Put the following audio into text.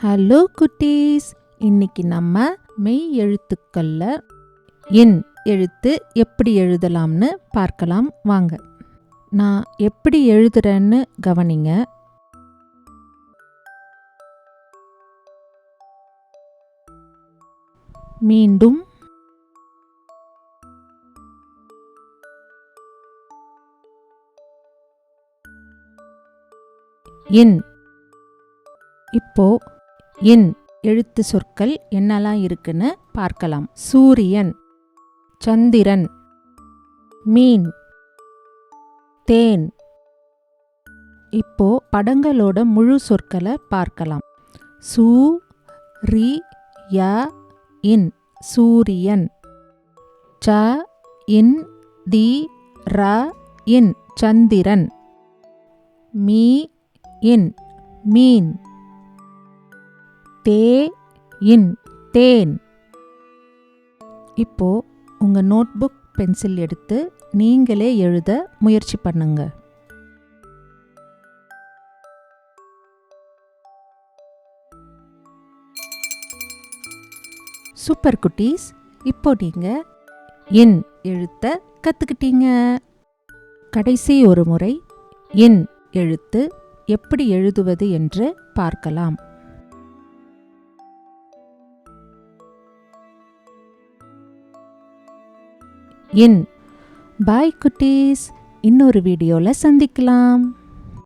Hello குட்டீஸ், இன்னைக்கு நம்ம மெய் எழுத்துக்கள்ல இன் எழுத்து எப்படி எழுதலாம்னு பார்க்கலாம் வாங்க. நான் எப்படி எழுதுறேன்னு கவனிங்க. மீண்டும் இன். இப்போ இன் எழுத்து சொற்கள் என்னெல்லாம் இருக்குன்னு பார்க்கலாம். சூரியன், சந்திரன், மீன், தேன். இப்போ படங்களோட முழு சொற்களை பார்க்கலாம். சூ ரி ய இன் சூரியன். ச இன் தி ர இன் சந்திரன். மீ இன் மீன். தே இன் தேன். இப்போ உங்க நோட்புக் பென்சில் எடுத்து நீங்களே எழுத முயற்சி பண்ணுங்க. சூப்பர் குட்டீஸ், இப்போ நீங்க இன் எழுத்த கத்துக்கிட்டீங்க. கடைசி ஒரு முறை இன் எழுத்து எப்படி எழுதுவது என்று பார்க்கலாம். இன். பாய் குட்டீஸ், இன்னொரு வீடியோல சந்திக்கலாம்.